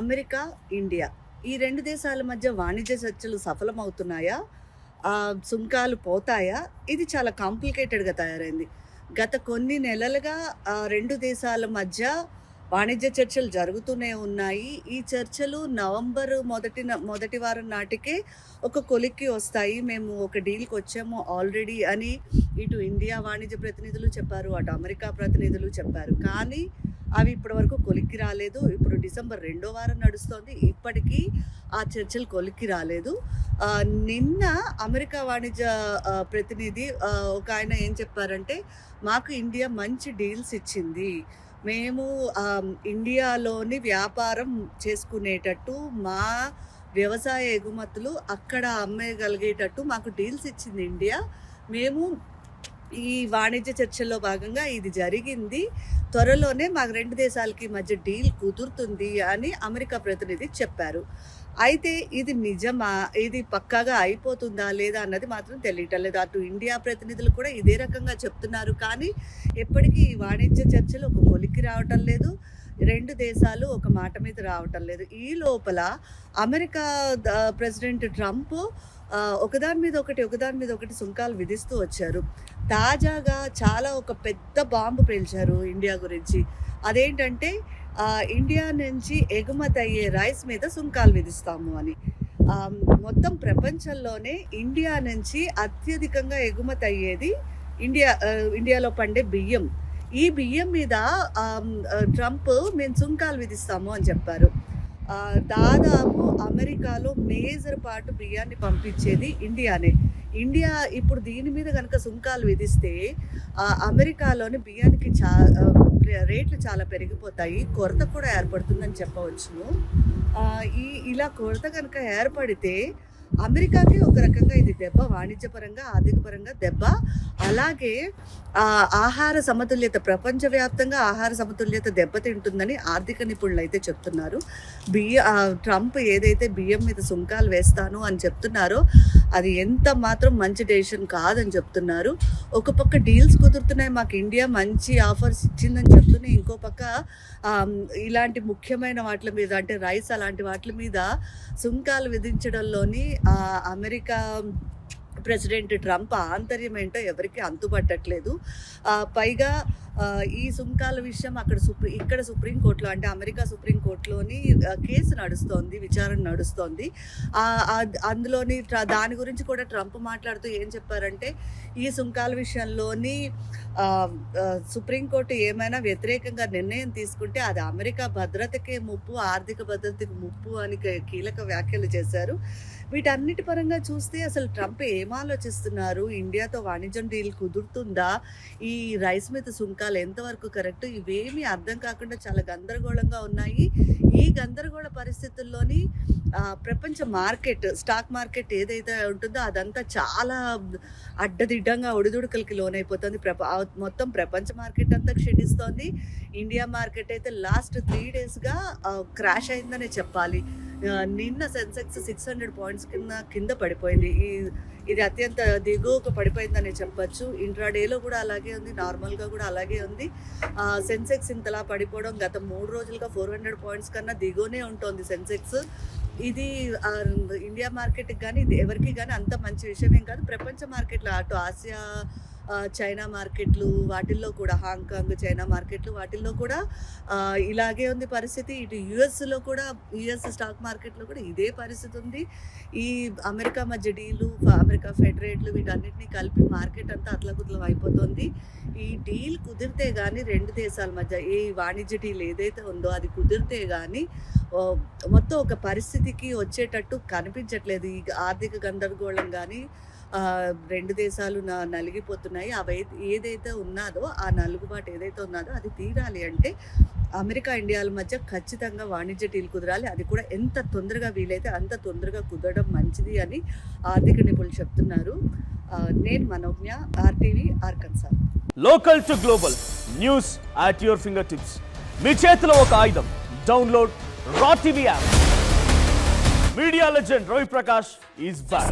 America, India ఈ 2 దేశాల మధ్య వాణిజ్య చర్చలు సఫలమవుతున్నాయా? సుంకాలు పోతాయా? ఇది చాలా కాంప్లికేటెడ్‌గా తయారైంది. గత కొన్ని నెలలుగా 2 దేశాల మధ్య వాణిజ్య చర్చలు జరుగుతూనే ఉన్నాయి. ఈ చర్చలు నవంబర్ మొదటి వారం నాటికే ఒక కొలిక్కి వస్తాయి. మేము ఒక డీల్‌కొచ్చాము ఆల్రెడీ అని ఇటు ఇండియా వాణిజ్య ప్రతినిధులు చెప్పారు. అటు అమెరికా ప్రతినిధులు చెప్పారు. కానీ అవి ఇప్పటివరకు కొలిక్కి రాలేదు. ఇప్పుడు డిసెంబర్ 2వ వారం నడుస్తోంది. ఇప్పటికీ ఆ చర్చలు కొలిక్కి రాలేదు. నిన్న అమెరికా వాణిజ్య ప్రతినిధి ఒకాయన ఏం చెప్పారంటే, మాకు ఇండియా మంచి డీల్స్ ఇచ్చింది. మేము ఇండియాలోని వ్యాపారం చేసుకునేటట్టు, మా వ్యవసాయ ఎగుమతులు అక్కడ అమ్మేయగలిగేటట్టు మాకు డీల్స్ ఇచ్చింది ఇండియా. మేము ఈ వాణిజ్య చర్చల్లో భాగంగా ఇది జరిగింది. త్వరలోనే మాకు 2 దేశాలకి మధ్య డీల్ కుదురుతుంది అని అమెరికా ప్రతినిధి చెప్పారు. అయితే ఇది నిజమా? ఇది పక్కాగా అయిపోతుందా లేదా అన్నది మాత్రం తెలియటం లేదు. అటు ఇండియా ప్రతినిధులు కూడా ఇదే రకంగా చెప్తున్నారు. కానీ ఎప్పటికీ ఈ వాణిజ్య చర్చలు ఒక కొలిక్కి రావటం లేదు. 2 దేశాలు ఒక మాట మీద రావటం లేదు. ఈ లోపల అమెరికా ప్రెసిడెంట్ ట్రంప్ ఒకదాని మీద ఒకటి సుంకాలు విధిస్తూ వచ్చారు. తాజాగా ఒక పెద్ద బాంబు పేల్చారు ఇండియా గురించి. అదేంటంటే ఇండియా నుంచి ఎగుమతి అయ్యే రైస్ మీద సుంకాలు విధిస్తాము అని. మొత్తం ప్రపంచంలోనే ఇండియా నుంచి అత్యధికంగా ఎగుమతి అయ్యేది ఇండియాలో పండే బియ్యం. ఈ బియ్యం మీద ట్రంప్ మేము సుంకాలు విధిస్తాము అని చెప్పారు. దాదాపు అమెరికాలో మేజర్ పార్ట్ బియ్యాన్ని పంపించేది ఇండియానే. ఇండియా ఇప్పుడు దీని మీద కనుక సుంకాలు విధిస్తే అమెరికాలోని బియ్యానికి రేట్లు చాలా పెరిగిపోతాయి. కొరత కూడా ఏర్పడుతుందని చెప్పవచ్చును. ఇలా కొరత కనుక ఏర్పడితే అమెరికాకి ఒక రకంగా ఇది దెబ్బ, వాణిజ్యపరంగా ఆర్థికపరంగా దెబ్బ. అలాగే ఆహార సమతుల్యత, ప్రపంచవ్యాప్తంగా ఆహార సమతుల్యత దెబ్బతింటుందని ఆర్థిక నిపుణులు అయితే చెప్తున్నారు. ట్రంప్ ఏదైతే బియ్యం మీద సుంకాలు వేస్తాను అని చెప్తున్నారో అది ఎంత మాత్రం మంచి డెసిషన్ కాదని చెప్తున్నారు. ఒక పక్క డీల్స్ కుదురుతున్నాయి, మాకు ఇండియా మంచి ఆఫర్స్ ఇచ్చిందని చెప్తూనే ఇంకో పక్క ఇలాంటి ముఖ్యమైన వాటి మీద అంటే రైస్ అలాంటి వాటి మీద సుంకాలు విధించడంలోని అమెరికా ప్రెసిడెంట్ ట్రంప్ ఆంతర్యం ఏంటో ఎవరికి అంతుపట్టట్లేదు. పైగా ఈ సుంకాల విషయం ఇక్కడ సుప్రీంకోర్టులో అంటే అమెరికా సుప్రీంకోర్టులోని కేసు నడుస్తోంది, విచారణ నడుస్తోంది. అందులోని దాని గురించి కూడా ట్రంప్ మాట్లాడుతూ ఏం చెప్పారంటే, ఈ సుంకాల విషయంలోని సుప్రీంకోర్టు ఏమైనా వ్యతిరేకంగా నిర్ణయం తీసుకుంటే అది అమెరికా భద్రతకే ముప్పు, ఆర్థిక భద్రతకు ముప్పు అని కీలక వ్యాఖ్యలు చేశారు. వీటన్నిటి పరంగా చూస్తే అసలు ట్రంప్ ఏం ఆలోచిస్తున్నారు? ఇండియాతో వాణిజ్యం డీల్ కుదురుతుందా? ఈ రైస్ మీద సుంకాలు ఎంతవరకు కరెక్ట్? ఇవేమీ అర్థం కాకుండా చాలా గందరగోళంగా ఉన్నాయి. ఈ గందరగోళ పరిస్థితుల్లోని ప్రపంచ మార్కెట్, స్టాక్ మార్కెట్ ఏదైతే ఉంటుందో అదంతా చాలా అడ్డదిడ్డంగా ఒడిదుడుకులకి లోనైపోతుంది. మొత్తం ప్రపంచ మార్కెట్ అంతా క్షీణిస్తోంది. ఇండియా మార్కెట్ అయితే లాస్ట్ 3 డేస్గా క్రాష్ అయిందనే చెప్పాలి. నిన్న సెన్సెక్స్ 600 పాయింట్స్ కింద పడిపోయింది. ఇది అత్యంత దిగువకు పడిపోయిందని చెప్పచ్చు. ఇంట్రాడేలో కూడా అలాగే ఉంది, నార్మల్గా కూడా అలాగే ఉంది. సెన్సెక్స్ ఇంతలా పడిపోవడం గత 3 రోజులుగా 400 పాయింట్స్ కన్నా దిగువనే ఉంటుంది సెన్సెక్స్. ఇది ఇండియా మార్కెట్కి కానీ ఎవరికి కానీ అంత మంచి విషయం ఏం కాదు. ప్రపంచ మార్కెట్లో అటు ఆసియా, చైనా మార్కెట్లు వాటిల్లో కూడా, హాంకాంగ్, చైనా మార్కెట్లు వాటిల్లో కూడా ఇలాగే ఉంది పరిస్థితి. ఇటు యుఎస్ స్టాక్ మార్కెట్లో కూడా ఇదే పరిస్థితి ఉంది. ఈ అమెరికా మధ్య డీలు, అమెరికా ఫెడ్ రేట్లు వీటన్నిటిని కలిపి మార్కెట్ అంతా అతలకుతలం అయిపోతుంది. ఈ డీల్ కుదిరితే కానీ 2 దేశాల మధ్య ఈ వాణిజ్య డీల్ ఏదైతే ఉందో అది కుదిరితే కానీ మొత్తం ఒక పరిస్థితికి వచ్చేటట్టు కనిపించట్లేదు. ఈ ఆర్థిక గందరగోళం కానీ 2 దేశాలు నలిగిపోతున్నాయి. అవి ఏదైతే ఉన్నదో ఆ నలుగుబాటు ఏదైతే ఉన్నదో అది తీరాలి అంటే అమెరికా ఇండియాల మధ్య ఖచ్చితంగా వాణిజ్య డీల్ కుదరాలి. అది కూడా ఎంత తొందరగా వీలైతే అంత తొందరగా కుదరడం మంచిది అని ఆర్థిక నిపుణులు చెప్తున్నారు. నేను Manognya, RTV Arkansas. Local to global news at your finger tips. మీ చేతిలో ఒక ఆయుధం. డౌన్లోడ్ రా TV app. Media legend Ravi Prakash is back.